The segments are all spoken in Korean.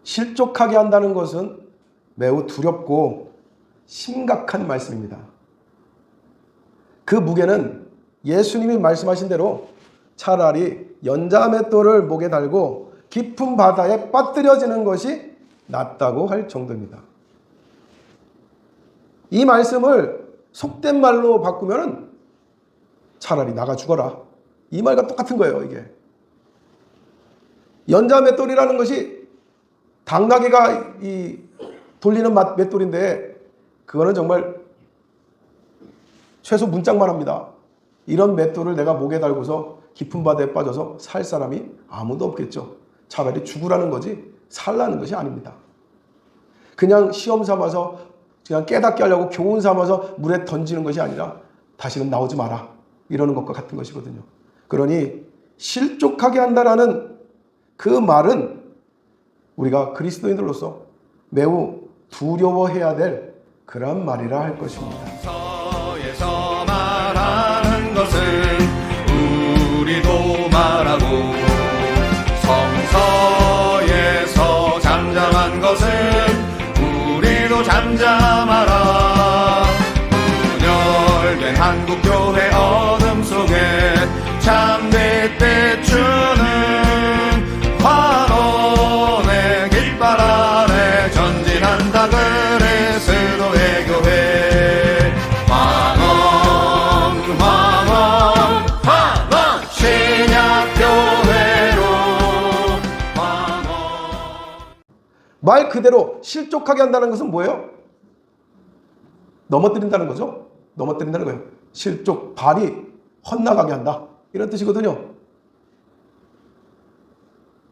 실족하게 한다는 것은 매우 두렵고 심각한 말씀입니다. 그 무게는 예수님이 말씀하신 대로 차라리 연자맷돌을 목에 달고 깊은 바다에 빠뜨려지는 것이 낫다고 할 정도입니다. 이 말씀을 속된 말로 바꾸면 차라리 나가 죽어라. 이 말과 똑같은 거예요, 이게. 연자맷돌이라는 것이 당나귀가 돌리는 맷돌인데 그거는 정말 최소 문짝만 합니다. 이런 맷돌을 내가 목에 달고서 깊은 바다에 빠져서 살 사람이 아무도 없겠죠. 차라리 죽으라는 거지 살라는 것이 아닙니다. 그냥 시험 삼아서 그냥 깨닫게 하려고 교훈 삼아서 물에 던지는 것이 아니라 다시는 나오지 마라 이러는 것과 같은 것이거든요. 그러니 실족하게 한다라는 그 말은 우리가 그리스도인들로서 매우 두려워해야 될 그런 말이라 할 것입니다. 성서에서 말하는 것은 우리도 말하고 성서에서 잠잠한 것은 우리도 잠잠하라. 분열된 한국교회 어둠 속에 참빛 비추는 환원의 깃발 아래 전진한다. 그리스도의 교회 환원 신약교회로 환원. 말 그대로 실족하게 한다는 것은 뭐예요? 넘어뜨린다는 거죠. 넘어뜨린다는 거예요. 실족, 발이 헛나가게 한다. 이런 뜻이거든요.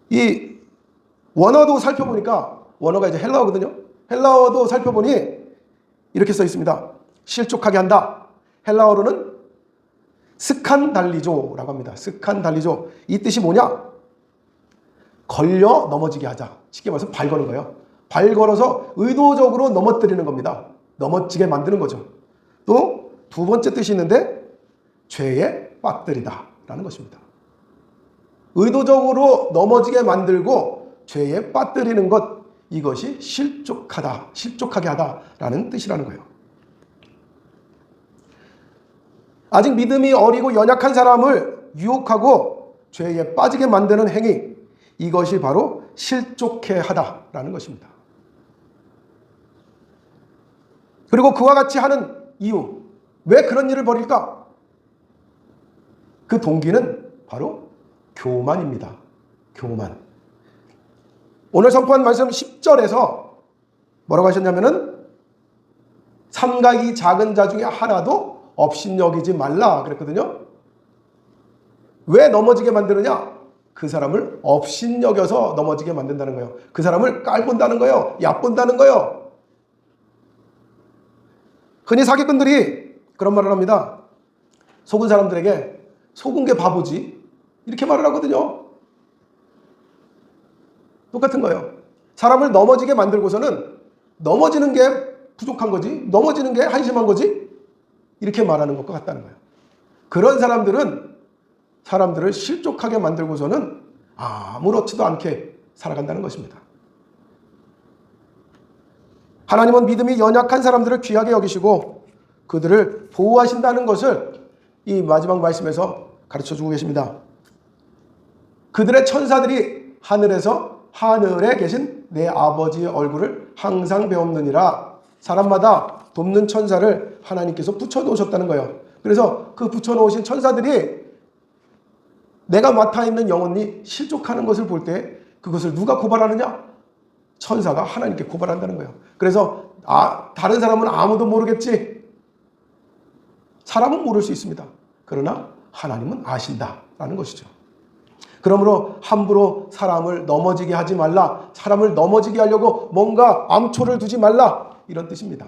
이 원어도 살펴보니까 원어가 이제 헬라어거든요. 헬라어도 살펴보니 이렇게 써 있습니다. 실족하게 한다. 헬라어로는 스칸달리조라고 합니다. 스칸달리조. 이 뜻이 뭐냐? 걸려 넘어지게 하자. 쉽게 말해서 발 거는 거예요. 발 걸어서 의도적으로 넘어뜨리는 겁니다. 넘어지게 만드는 거죠. 또 두 번째 뜻이 있는데 죄에 빠뜨리다 라는 것입니다. 의도적으로 넘어지게 만들고 죄에 빠뜨리는 것, 이것이 실족하다, 실족하게 하다라는 뜻이라는 거예요. 아직 믿음이 어리고 연약한 사람을 유혹하고 죄에 빠지게 만드는 행위, 이것이 바로 실족해 하다라는 것입니다. 그리고 그와 같이 하는 이유, 왜 그런 일을 벌일까? 그 동기는 바로 교만입니다. 교만. 오늘 선포한 말씀 10절에서 뭐라고 하셨냐면은 삼가 이 작은 자 중에 하나도 업신여기지 말라 그랬거든요. 왜 넘어지게 만드느냐? 그 사람을 업신여겨서 넘어지게 만든다는 거예요. 그 사람을 깔본다는 거예요. 얕본다는 거예요. 흔히 사기꾼들이 그런 말을 합니다. 속은 사람들에게 속은 게 바보지 이렇게 말을 하거든요. 똑같은 거예요. 사람을 넘어지게 만들고서는 넘어지는 게 부족한 거지, 넘어지는 게 한심한 거지, 이렇게 말하는 것과 같다는 거예요. 그런 사람들은 사람들을 실족하게 만들고서는 아무렇지도 않게 살아간다는 것입니다. 하나님은 믿음이 연약한 사람들을 귀하게 여기시고 그들을 보호하신다는 것을 이 마지막 말씀에서 가르쳐주고 계십니다. 그들의 천사들이 하늘에서 하늘에 계신 내 아버지의 얼굴을 항상 배웁느니라. 사람마다 돕는 천사를 하나님께서 붙여놓으셨다는 거예요. 그래서 그 붙여놓으신 천사들이 내가 맡아있는 영혼이 실족하는 것을 볼 때 그것을 누가 고발하느냐? 천사가 하나님께 고발한다는 거예요. 그래서 다른 사람은 아무도 모르겠지. 사람은 모를 수 있습니다. 그러나 하나님은 아신다라는 것이죠. 그러므로 함부로 사람을 넘어지게 하지 말라. 사람을 넘어지게 하려고 뭔가 암초를 두지 말라. 이런 뜻입니다.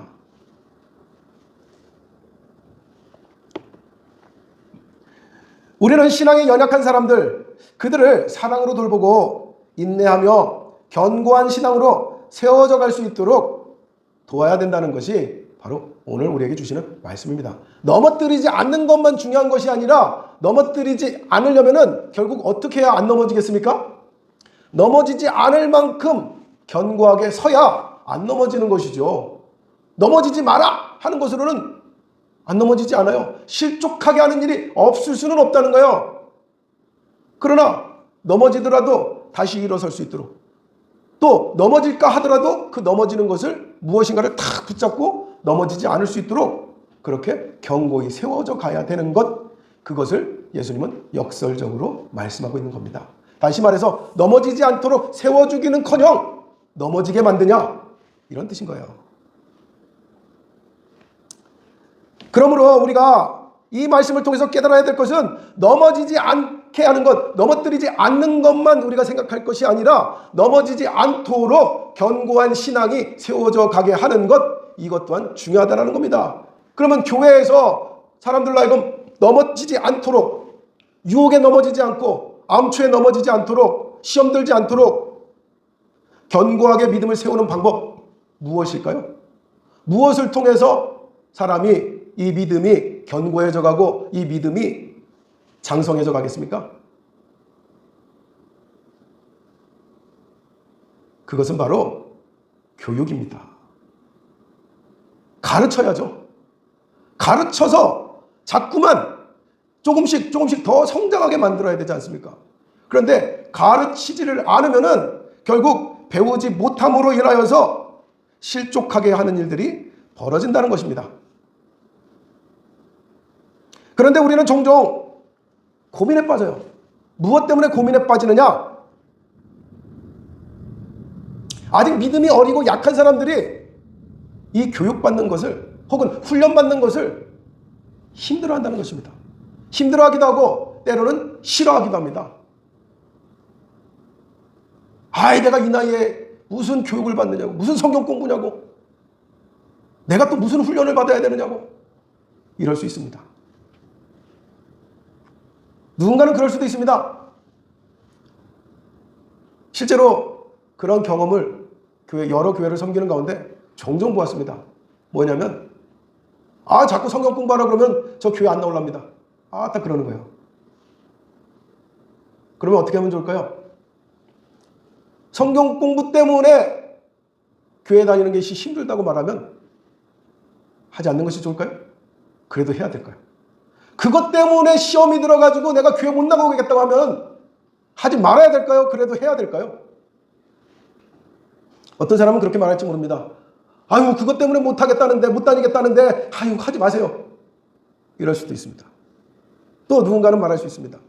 우리는 신앙이 연약한 사람들, 그들을 사랑으로 돌보고 인내하며 견고한 신앙으로 세워져 갈 수 있도록 도와야 된다는 것이 바로 오늘 우리에게 주시는 말씀입니다. 넘어뜨리지 않는 것만 중요한 것이 아니라 넘어뜨리지 않으려면은 결국 어떻게 해야 안 넘어지겠습니까? 넘어지지 않을 만큼 견고하게 서야 안 넘어지는 것이죠. 넘어지지 마라 하는 것으로는 안 넘어지지 않아요. 실족하게 하는 일이 없을 수는 없다는 거예요. 그러나 넘어지더라도 다시 일어설 수 있도록, 또 넘어질까 하더라도 그 넘어지는 것을 무엇인가를 탁 붙잡고 넘어지지 않을 수 있도록 그렇게 견고히 세워져 가야 되는 것, 그것을 예수님은 역설적으로 말씀하고 있는 겁니다. 다시 말해서 넘어지지 않도록 세워주기는커녕 넘어지게 만드냐, 이런 뜻인 거예요. 그러므로 우리가 이 말씀을 통해서 깨달아야 될 것은 넘어지지 않게 하는 것, 넘어뜨리지 않는 것만 우리가 생각할 것이 아니라 넘어지지 않도록 견고한 신앙이 세워져 가게 하는 것, 이것 또한 중요하다는 겁니다. 그러면 교회에서 사람들로 하여금 넘어지지 않도록, 유혹에 넘어지지 않고 암초에 넘어지지 않도록, 시험 들지 않도록 견고하게 믿음을 세우는 방법 무엇일까요? 무엇을 통해서 사람이 이 믿음이 견고해져 가고 이 믿음이 장성해져 가겠습니까? 그것은 바로 교육입니다. 가르쳐야죠. 가르쳐서 자꾸만 조금씩 더 성장하게 만들어야 되지 않습니까? 그런데 가르치지를 않으면은 결국 배우지 못함으로 인하여서 실족하게 하는 일들이 벌어진다는 것입니다. 그런데 우리는 종종 고민에 빠져요. 무엇 때문에 고민에 빠지느냐? 아직 믿음이 어리고 약한 사람들이 이 교육받는 것을, 혹은 훈련받는 것을 힘들어한다는 것입니다. 힘들어하기도 하고 때로는 싫어하기도 합니다. 아이, 내가 이 나이에 무슨 교육을 받느냐고, 무슨 성경 공부냐고, 내가 또 무슨 훈련을 받아야 되느냐고, 이럴 수 있습니다. 누군가는 그럴 수도 있습니다. 실제로 그런 경험을 여러 교회를 섬기는 가운데 종종 보았습니다. 뭐냐면, 자꾸 성경 공부하라 그러면 저 교회 안 나올랍니다. 딱 그러는 거예요. 그러면 어떻게 하면 좋을까요? 성경 공부 때문에 교회 다니는 것이 힘들다고 말하면 하지 않는 것이 좋을까요? 그래도 해야 될까요? 그것 때문에 시험이 들어가지고 내가 교회 못 나가겠다고 하면 하지 말아야 될까요? 그래도 해야 될까요? 어떤 사람은 그렇게 말할지 모릅니다. 아유, 그것 때문에 못 하겠다는데, 못 다니겠다는데, 아유, 하지 마세요. 이럴 수도 있습니다. 또 누군가는 말할 수 있습니다.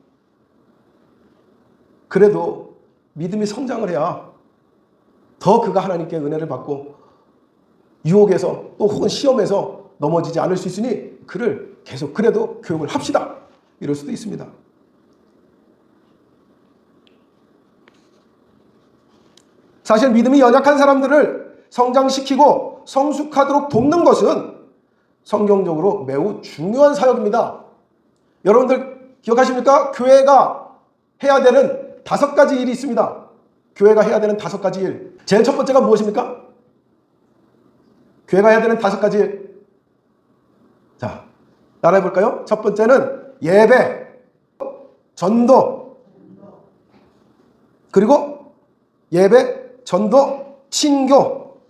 그래도 믿음이 성장을 해야 더 그가 하나님께 은혜를 받고 유혹에서 또 혹은 시험에서 넘어지지 않을 수 있으니 그를 계속 그래도 교육을 합시다. 이럴 수도 있습니다. 사실 믿음이 연약한 사람들을 성장시키고 성숙하도록 돕는 것은 성경적으로 매우 중요한 사역입니다. 여러분들 기억하십니까? 교회가 해야 되는 5가지 일이 있습니다. 교회가 해야 되는 5가지 일. 제일 첫 번째가 무엇입니까? 교회가 해야 되는 5가지 일. 자, 따라해 볼까요? 첫 번째는 예배, 전도, 그리고 예배, 전도, 친교,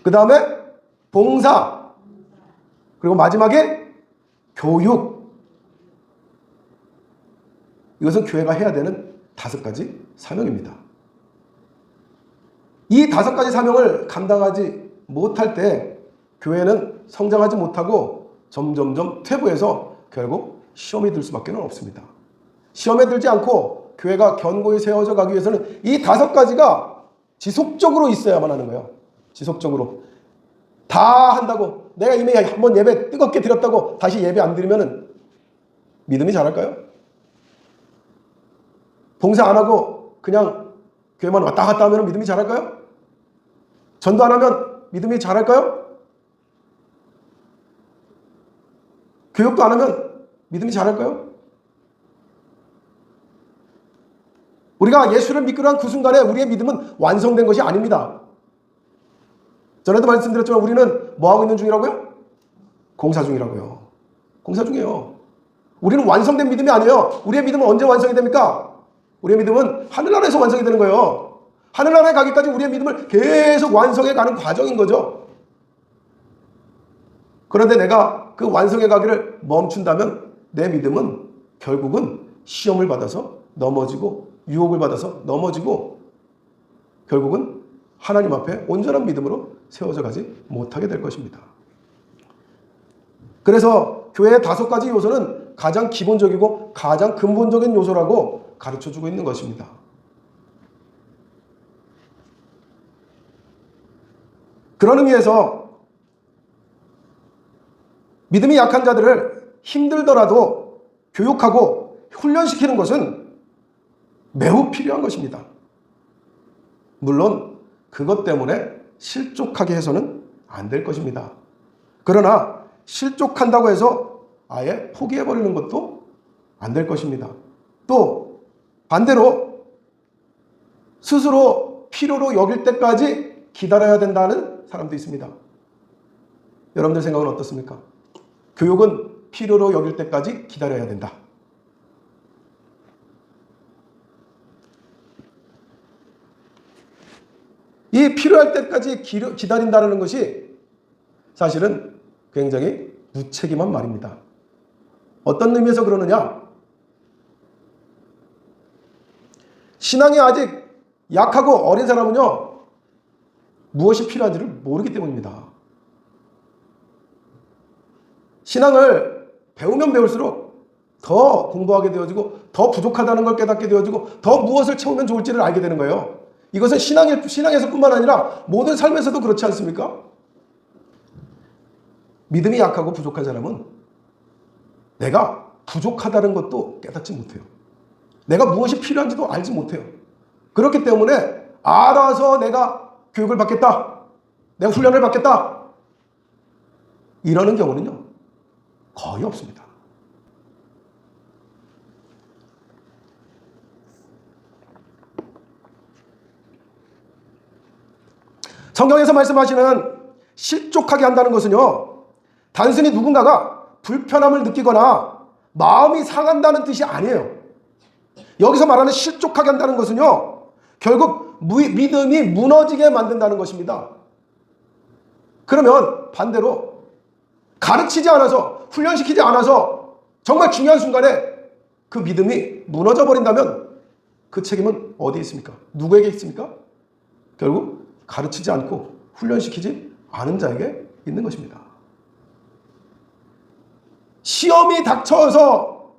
그 다음에 봉사, 그리고 마지막에 교육. 이것은 교회가 해야 되는 5가지 사명입니다. 이 5가지 사명을 감당하지 못할 때 교회는 성장하지 못하고 점점점 퇴보해서 결국 시험에 들 수밖에 없습니다. 시험에 들지 않고 교회가 견고히 세워져 가기 위해서는 이 5가지가 지속적으로 있어야만 하는 거예요. 지속적으로. 다 한다고, 내가 이미 한번 예배 뜨겁게 드렸다고 다시 예배 안 드리면 믿음이 자랄까요? 봉사 안 하고 그냥 교회만 왔다 갔다 하면 믿음이 자랄까요? 전도 안 하면 믿음이 자랄까요? 교육도 안 하면 믿음이 자랄까요? 우리가 예수를 믿기로 한 그 순간에 우리의 믿음은 완성된 것이 아닙니다. 전에도 말씀드렸지만 우리는 뭐 하고 있는 중이라고요? 공사 중이라고요. 공사 중이에요. 우리는 완성된 믿음이 아니에요. 우리의 믿음은 언제 완성이 됩니까? 우리의 믿음은 하늘나라에서 완성이 되는 거예요. 하늘나라에 가기까지 우리의 믿음을 계속 완성해 가는 과정인 거죠. 그런데 내가 그 완성해 가기를 멈춘다면 내 믿음은 결국은 시험을 받아서 넘어지고 유혹을 받아서 넘어지고 결국은 하나님 앞에 온전한 믿음으로 세워져 가지 못하게 될 것입니다. 그래서 교회의 5가지 요소는 가장 기본적이고 가장 근본적인 요소라고 가르쳐주고 있는 것입니다. 그런 의미에서 믿음이 약한 자들을 힘들더라도 교육하고 훈련시키는 것은 매우 필요한 것입니다. 물론 그것 때문에 실족하게 해서는 안 될 것입니다. 그러나 실족한다고 해서 아예 포기해버리는 것도 안 될 것입니다. 또 반대로 스스로 필요로 여길 때까지 기다려야 된다는 사람도 있습니다. 여러분들 생각은 어떻습니까? 교육은 필요로 여길 때까지 기다려야 된다. 이 필요할 때까지 기다린다는 것이 사실은 굉장히 무책임한 말입니다. 어떤 의미에서 그러느냐? 신앙이 아직 약하고 어린 사람은요, 무엇이 필요한지를 모르기 때문입니다. 신앙을 배우면 배울수록 더 공부하게 되어지고 더 부족하다는 걸 깨닫게 되어지고 더 무엇을 채우면 좋을지를 알게 되는 거예요. 이것은 신앙에서뿐만 아니라 모든 삶에서도 그렇지 않습니까? 믿음이 약하고 부족한 사람은 내가 부족하다는 것도 깨닫지 못해요. 내가 무엇이 필요한지도 알지 못해요. 그렇기 때문에 알아서 내가 교육을 받겠다, 내가 훈련을 받겠다, 이러는 경우는요 거의 없습니다. 성경에서 말씀하시는 실족하게 한다는 것은요, 단순히 누군가가 불편함을 느끼거나 마음이 상한다는 뜻이 아니에요. 여기서 말하는 실족하게 한다는 것은요, 결국 믿음이 무너지게 만든다는 것입니다. 그러면 반대로 가르치지 않아서, 훈련시키지 않아서 정말 중요한 순간에 그 믿음이 무너져 버린다면 그 책임은 어디에 있습니까? 누구에게 있습니까? 결국 가르치지 않고 훈련시키지 않은 자에게 있는 것입니다. 시험이 닥쳐서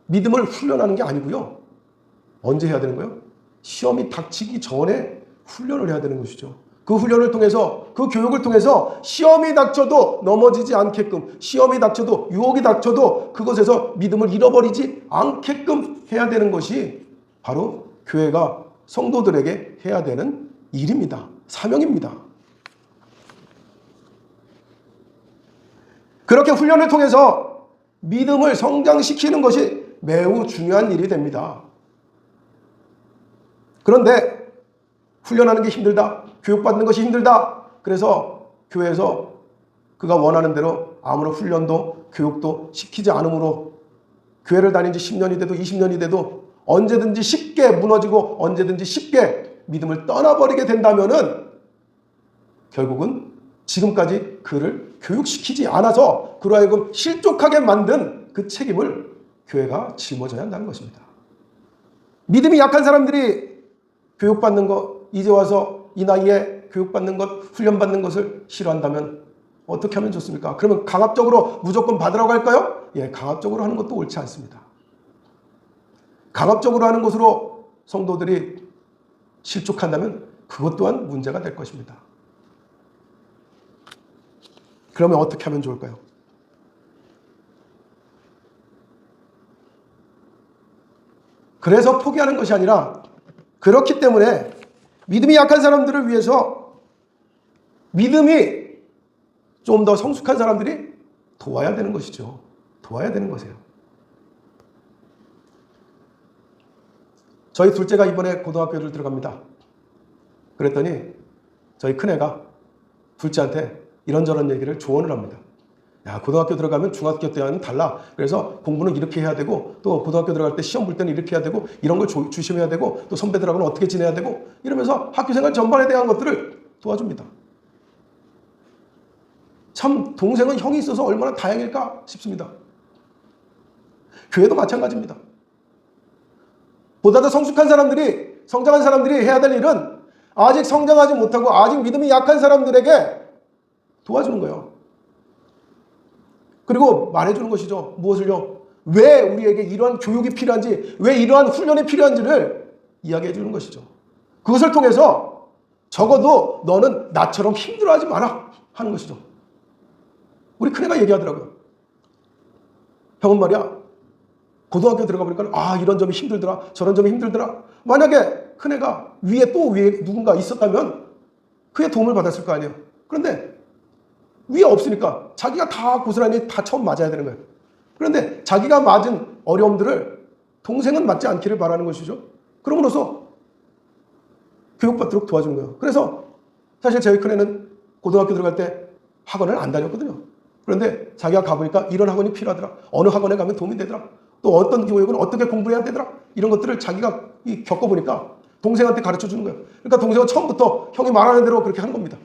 믿음을 훈련하는 게 아니고요. 언제 해야 되는 거예요? 시험이 닥치기 전에 훈련을 해야 되는 것이죠. 그 훈련을 통해서, 그 교육을 통해서 시험이 닥쳐도 넘어지지 않게끔, 시험이 닥쳐도, 유혹이 닥쳐도 그것에서 믿음을 잃어버리지 않게끔 해야 되는 것이 바로 교회가 성도들에게 해야 되는 일입니다. 사명입니다. 그렇게 훈련을 통해서 믿음을 성장시키는 것이 매우 중요한 일이 됩니다. 그런데 훈련하는 게 힘들다, 교육받는 것이 힘들다, 그래서 교회에서 그가 원하는 대로 아무런 훈련도 교육도 시키지 않으므로 교회를 다닌 지 10년이 돼도 20년이 돼도 언제든지 쉽게 무너지고 언제든지 쉽게 믿음을 떠나버리게 된다면은 결국은 지금까지 그를 교육시키지 않아서 그로 하여금 실족하게 만든 그 책임을 교회가 짊어져야 한다는 것입니다. 믿음이 약한 사람들이 교육받는 것, 이제 와서 이 나이에 교육받는 것, 훈련받는 것을 싫어한다면 어떻게 하면 좋습니까? 그러면 강압적으로 무조건 받으라고 할까요? 예, 강압적으로 하는 것도 옳지 않습니다. 강압적으로 하는 것으로 성도들이 실족한다면 그것 또한 문제가 될 것입니다. 그러면 어떻게 하면 좋을까요? 그래서 포기하는 것이 아니라, 그렇기 때문에 믿음이 약한 사람들을 위해서 믿음이 좀 더 성숙한 사람들이 도와야 되는 것이죠. 도와야 되는 것이에요. 저희 둘째가 이번에 고등학교를 들어갑니다. 그랬더니 저희 큰애가 둘째한테 이런저런 얘기를 조언을 합니다. 야, 고등학교 들어가면 중학교 때와는 달라. 그래서 공부는 이렇게 해야 되고, 또 고등학교 들어갈 때 시험 볼 때는 이렇게 해야 되고, 이런 걸 조심해야 되고, 또 선배들하고는 어떻게 지내야 되고, 이러면서 학교 생활 전반에 대한 것들을 도와줍니다. 참 동생은 형이 있어서 얼마나 다행일까 싶습니다. 교회도 마찬가지입니다. 보다 더 성숙한 사람들이, 성장한 사람들이 해야 될 일은 아직 성장하지 못하고 아직 믿음이 약한 사람들에게 도와주는 거예요. 그리고 말해주는 것이죠. 무엇을요? 왜 우리에게 이러한 교육이 필요한지, 왜 이러한 훈련이 필요한지를 이야기해 주는 것이죠. 그것을 통해서 적어도 너는 나처럼 힘들어하지 마라 하는 것이죠. 우리 큰애가 얘기하더라고요. 형은 말이야, 고등학교 들어가 보니까 이런 점이 힘들더라, 저런 점이 힘들더라. 만약에 큰애가 위에 누군가 있었다면 그의 도움을 받았을 거 아니에요. 그런데 위에 없으니까 자기가 다 고스란히 다 처음 맞아야 되는 거예요. 그런데 자기가 맞은 어려움들을 동생은 맞지 않기를 바라는 것이죠. 그럼으로써 교육받도록 도와주는 거예요. 그래서 사실 저희 큰애는 고등학교 들어갈 때 학원을 안 다녔거든요. 그런데 자기가 가보니까 이런 학원이 필요하더라. 어느 학원에 가면 도움이 되더라. 또 어떤 교육은 어떻게 공부해야 되더라. 이런 것들을 자기가 겪어보니까 동생한테 가르쳐 주는 거예요. 그러니까 동생은 처음부터 형이 말하는 대로 그렇게 하는 겁니다.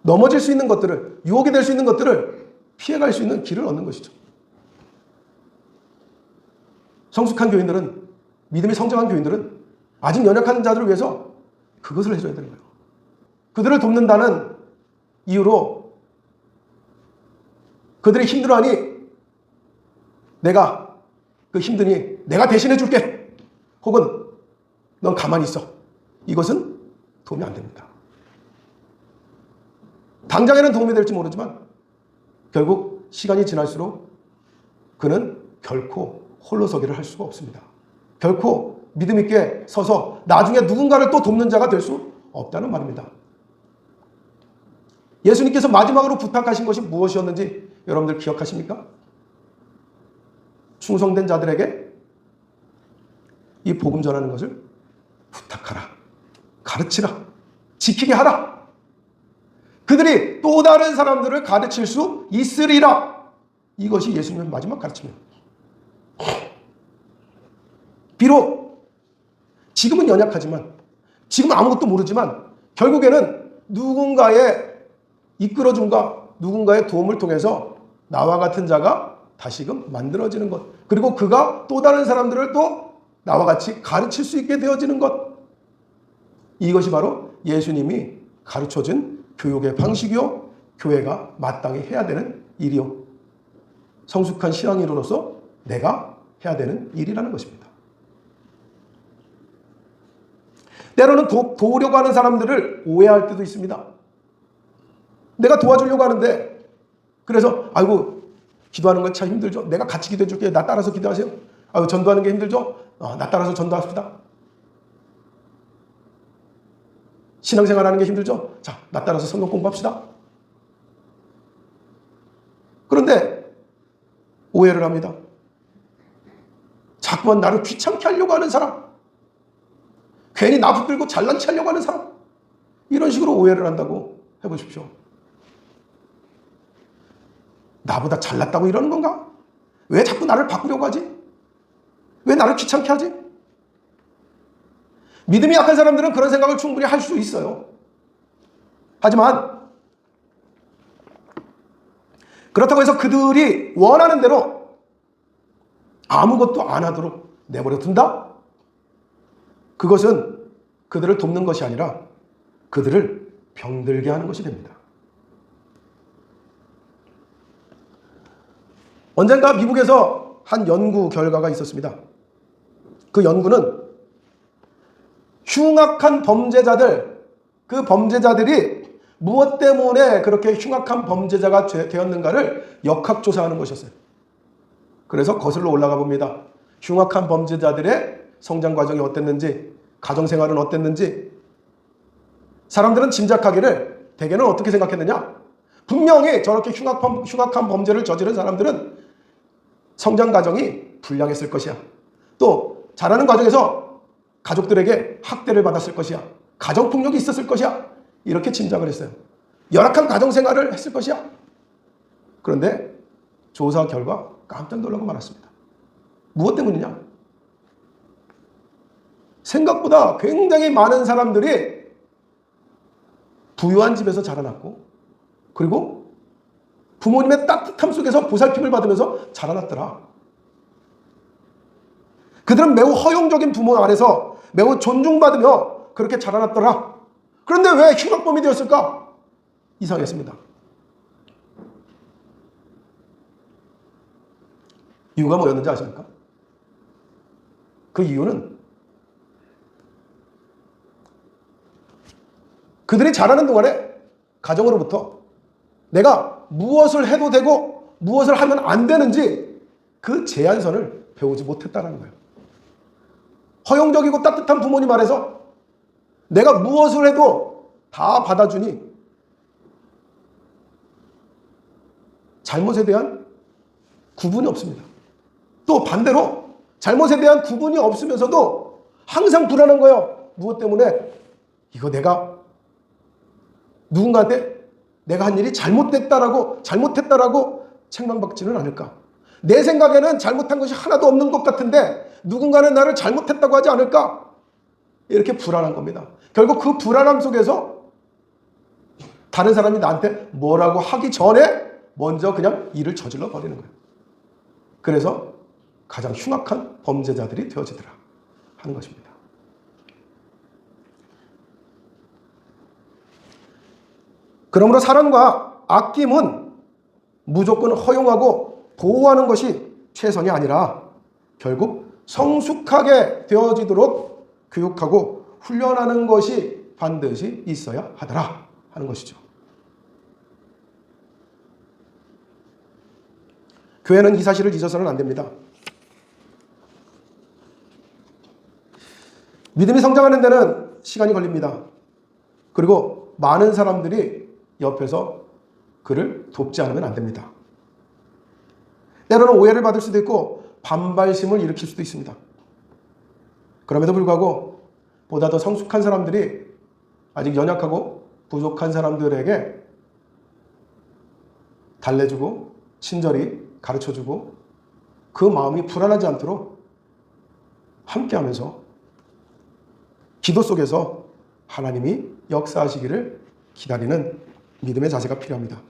넘어질 수 있는 것들을, 유혹이 될 수 있는 것들을 피해갈 수 있는 길을 얻는 것이죠. 성숙한 교인들은, 믿음이 성장한 교인들은 아직 연약한 자들을 위해서 그것을 해줘야 되는 거예요. 그들을 돕는다는 이유로 그들이 힘들어하니 내가 그 힘드니 내가 대신해 줄게. 혹은 넌 가만히 있어. 이것은 도움이 안 됩니다. 당장에는 도움이 될지 모르지만 결국 시간이 지날수록 그는 결코 홀로서기를 할 수가 없습니다. 결코 믿음 있게 서서 나중에 누군가를 또 돕는 자가 될 수 없다는 말입니다. 예수님께서 마지막으로 부탁하신 것이 무엇이었는지 여러분들 기억하십니까? 충성된 자들에게 이 복음 전하는 것을 부탁하라, 가르치라, 지키게 하라. 그들이 또 다른 사람들을 가르칠 수 있으리라. 이것이 예수님의 마지막 가르침이에요. 비록 지금은 연약하지만, 지금 아무것도 모르지만 결국에는 누군가의 이끌어줌과 누군가의 도움을 통해서 나와 같은 자가 다시금 만들어지는 것, 그리고 그가 또 다른 사람들을 또 나와 같이 가르칠 수 있게 되어지는 것, 이것이 바로 예수님이 가르쳐준 교육의 방식이요, 교회가 마땅히 해야 되는 일이요, 성숙한 신앙인으로서 내가 해야 되는 일이라는 것입니다. 때로는 도우려고 하는 사람들을 오해할 때도 있습니다. 내가 도와주려고 하는데, 그래서 아이고 기도하는 건 참 힘들죠. 내가 같이 기도해 줄게요. 나 따라서 기도하세요. 아이고 전도하는 게 힘들죠. 나 따라서 전도합시다. 신앙생활하는 게 힘들죠. 자, 나 따라서 성경 공부합시다. 그런데 오해를 합니다. 자꾸만 나를 귀찮게 하려고 하는 사람, 괜히 나 붙들고 잘난 체 하려고 하는 사람, 이런 식으로 오해를 한다고 해보십시오. 나보다 잘났다고 이러는 건가? 왜 자꾸 나를 바꾸려고 하지? 왜 나를 귀찮게 하지? 믿음이 약한 사람들은 그런 생각을 충분히 할 수 있어요. 하지만 그렇다고 해서 그들이 원하는 대로 아무것도 안 하도록 내버려 둔다? 그것은 그들을 돕는 것이 아니라 그들을 병들게 하는 것이 됩니다. 언젠가 미국에서 한 연구 결과가 있었습니다. 그 연구는 흉악한 범죄자들, 그 범죄자들이 무엇 때문에 그렇게 흉악한 범죄자가 되었는가를 역학조사하는 것이었어요. 그래서 거슬러 올라가 봅니다. 흉악한 범죄자들의 성장 과정이 어땠는지, 가정생활은 어땠는지. 사람들은 짐작하기를 대개는 어떻게 생각했느냐? 분명히 저렇게 흉악한 범죄를 저지른 사람들은 성장 과정이 불량했을 것이야. 또 자라는 과정에서 가족들에게 학대를 받았을 것이야. 가정폭력이 있었을 것이야. 이렇게 짐작을 했어요. 열악한 가정생활을 했을 것이야. 그런데 조사 결과 깜짝 놀라고 말았습니다. 무엇 때문이냐? 생각보다 굉장히 많은 사람들이 부유한 집에서 자라났고, 그리고 부모님의 따뜻함 속에서 보살핌을 받으면서 자라났더라. 그들은 매우 허용적인 부모 아래서 매우 존중받으며 그렇게 자라났더라. 그런데 왜 흉악범이 되었을까? 이상했습니다. 이유가 뭐였는지 아십니까? 그 이유는 그들이 자라는 동안에 가정으로부터 내가 무엇을 해도 되고 무엇을 하면 안 되는지 그 제한선을 배우지 못했다는 거예요. 허용적이고 따뜻한 부모님 아래서 내가 무엇을 해도 다 받아주니 잘못에 대한 구분이 없습니다. 또 반대로 잘못에 대한 구분이 없으면서도 항상 불안한 거예요. 무엇 때문에? 이거 내가 누군가한테 내가 한 일이 잘못됐다라고 책망받지는 않을까? 내 생각에는 잘못한 것이 하나도 없는 것 같은데 누군가는 나를 잘못했다고 하지 않을까? 이렇게 불안한 겁니다. 결국 그 불안함 속에서 다른 사람이 나한테 뭐라고 하기 전에 먼저 그냥 일을 저질러 버리는 거예요. 그래서 가장 흉악한 범죄자들이 되어지더라 하는 것입니다. 그러므로 사랑과 아낌은 무조건 허용하고 보호하는 것이 최선이 아니라 결국 성숙하게 되어지도록 교육하고 훈련하는 것이 반드시 있어야 하더라 하는 것이죠. 교회는 이 사실을 잊어서는 안 됩니다. 믿음이 성장하는 데는 시간이 걸립니다. 그리고 많은 사람들이 옆에서 그를 돕지 않으면 안 됩니다. 때로는 오해를 받을 수도 있고 반발심을 일으킬 수도 있습니다. 그럼에도 불구하고 보다 더 성숙한 사람들이 아직 연약하고 부족한 사람들에게 달래주고 친절히 가르쳐주고 그 마음이 불안하지 않도록 함께하면서 기도 속에서 하나님이 역사하시기를 기다리는 믿음의 자세가 필요합니다.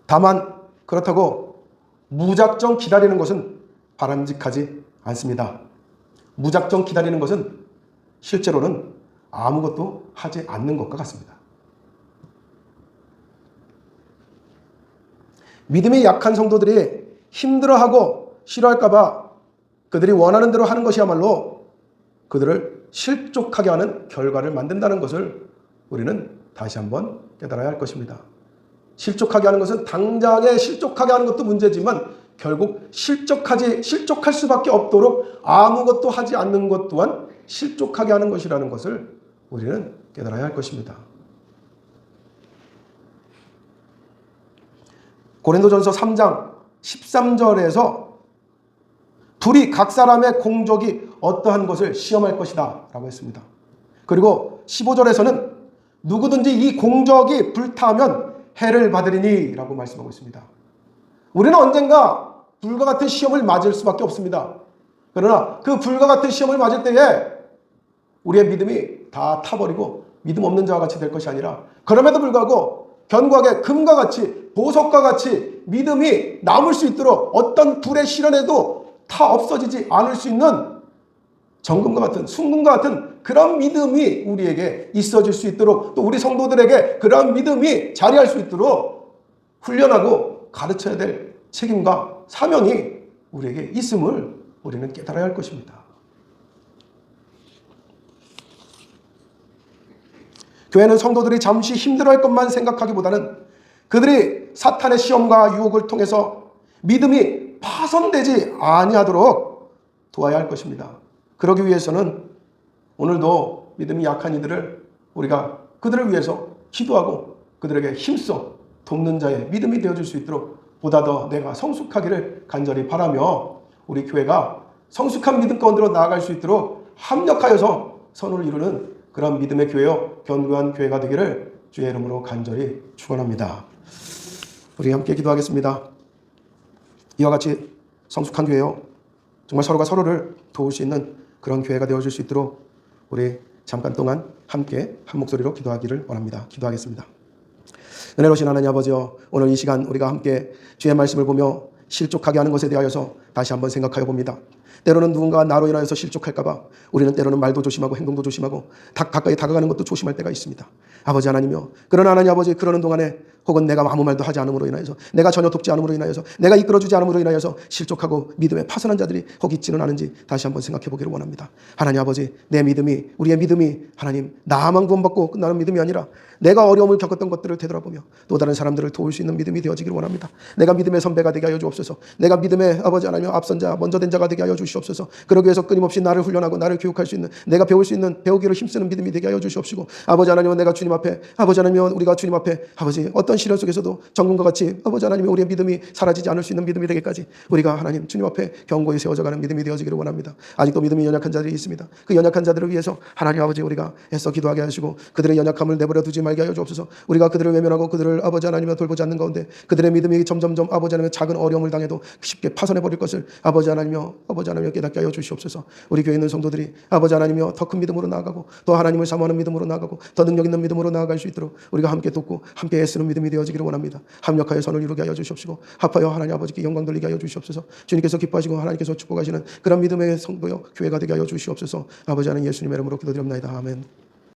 다만 그렇다고 무작정 기다리는 것은 바람직하지 않습니다. 무작정 기다리는 것은 실제로는 아무것도 하지 않는 것과 같습니다. 믿음이 약한 성도들이 힘들어하고 싫어할까 봐 그들이 원하는 대로 하는 것이야말로 그들을 실족하게 하는 결과를 만든다는 것을 우리는 다시 한번 깨달아야 할 것입니다. 실족하게 하는 것은 당장에 실족하게 하는 것도 문제지만 결국 실족할 수밖에 없도록 아무것도 하지 않는 것 또한 실족하게 하는 것이라는 것을 우리는 깨달아야 할 것입니다. 고린도전서 3장 13절에서 둘이 각 사람의 공적이 어떠한 것을 시험할 것이다 라고 했습니다. 그리고 15절에서는 누구든지 이 공적이 불타면 해를 받으리니 라고 말씀하고 있습니다. 우리는 언젠가 불과 같은 시험을 맞을 수밖에 없습니다. 그러나 그 불과 같은 시험을 맞을 때에 우리의 믿음이 다 타버리고 믿음 없는 자와 같이 될 것이 아니라 그럼에도 불구하고 견고하게 금과 같이 보석과 같이 믿음이 남을 수 있도록 어떤 불의 시련에도 다 없어지지 않을 수 있는 정금과 같은 순금과 같은 그런 믿음이 우리에게 있어질 수 있도록 또 우리 성도들에게 그런 믿음이 자리할 수 있도록 훈련하고 가르쳐야 될 책임과 사명이 우리에게 있음을 우리는 깨달아야 할 것입니다. 교회는 성도들이 잠시 힘들어할 것만 생각하기보다는 그들이 사탄의 시험과 유혹을 통해서 믿음이 파손되지 아니하도록 도와야 할 것입니다. 그러기 위해서는 오늘도 믿음이 약한 이들을 우리가 그들을 위해서 기도하고 그들에게 힘써 돕는 자의 믿음이 되어줄 수 있도록 보다 더 내가 성숙하기를 간절히 바라며 우리 교회가 성숙한 믿음 가운데로 나아갈 수 있도록 합력하여서 선을 이루는 그런 믿음의 교회요 견고한 교회가 되기를 주의 이름으로 간절히 축원합니다. 우리 함께 기도하겠습니다. 이와 같이 성숙한 교회요, 정말 서로가 서로를 도울 수 있는 그런 교회가 되어줄 수 있도록 우리 잠깐 동안 함께 한 목소리로 기도하기를 원합니다. 기도하겠습니다. 은혜로우신 하나님 아버지여, 오늘 이 시간 우리가 함께 주의 말씀을 보며 실족하게 하는 것에 대하여서 다시 한번 생각하여 봅니다. 때로는 누군가 나로 인하여서 실족할까봐 우리는 때로는 말도 조심하고 행동도 조심하고 가까이 다가가는 것도 조심할 때가 있습니다. 아버지 하나님이여, 그러나 하나님 아버지, 그러는 동안에 혹은 내가 아무 말도 하지 않음으로 인하여서, 내가 전혀 돕지 않음으로 인하여서, 내가 이끌어주지 않음으로 인하여서 실족하고 믿음에 파손한 자들이 혹 있지는 않은지 다시 한번 생각해 보기를 원합니다. 하나님 아버지, 내 믿음이, 우리의 믿음이 하나님 나만 구원받고 끝나는 믿음이 아니라 내가 어려움을 겪었던 것들을 되돌아보며 또 다른 사람들을 도울 수 있는 믿음이 되어지기를 원합니다. 내가 믿음의 선배가 되게 하여 주옵소서. 내가 믿음의 아버지 하나님 앞선 자, 먼저 된 자가 되게 하여 주시옵소서. 그러기 위해서 끊임없이 나를 훈련하고 나를 교육할 수 있는, 내가 배울 수 있는, 배우기를 힘쓰는 믿음이 되게 하여 주시옵시고, 아버지 하나님은 내가 주님 앞에, 아버지 하나님은 우리가 주님 앞에 아버지 어떤 시련 속에서도 정금과 같이 아버지 하나님 우리의 믿음이 사라지지 않을 수 있는 믿음이 되기까지 우리가 하나님 주님 앞에 견고히 세워져가는 믿음이 되어지기를 원합니다. 아직도 믿음이 연약한 자들이 있습니다. 그 연약한 자들을 위해서 하나님 아버지 우리가 애써 기도하게 하시고 그들의 연약함을 내버려 두지 말게 하여 주옵소서. 우리가 그들을 외면하고 그들을 아버지 하나님을 돌보지 않는 가운데 그들의 믿음이 점점점 아버지 하나님의 작은 어려움을 당해도 쉽게 파손해 버릴 것을 아버지 하나님여 깨닫게 하여 주시옵소서. 우리 교회에 있는 성도들이 아버지 하나님여 더 큰 믿음으로 나아가고 또 하나님을 사모하는 믿음으로 나아가고 더 능력 있는 믿음으로 나아갈 수 있도록 우리가 함께 돕고 함께 애쓰는 믿음이 되어지기를 원합니다. 합력하여 선을 이루게 하여 주시옵시고 합하여 하나님 아버지께 영광 돌리게 하여 주시옵소서. 주님께서 기뻐하시고 하나님께서 축복하시는 그런 믿음의 성도여 교회가 되게 하여 주시옵소서. 아버지 하나님 예수님의 이름으로 기도드립니다. 아멘.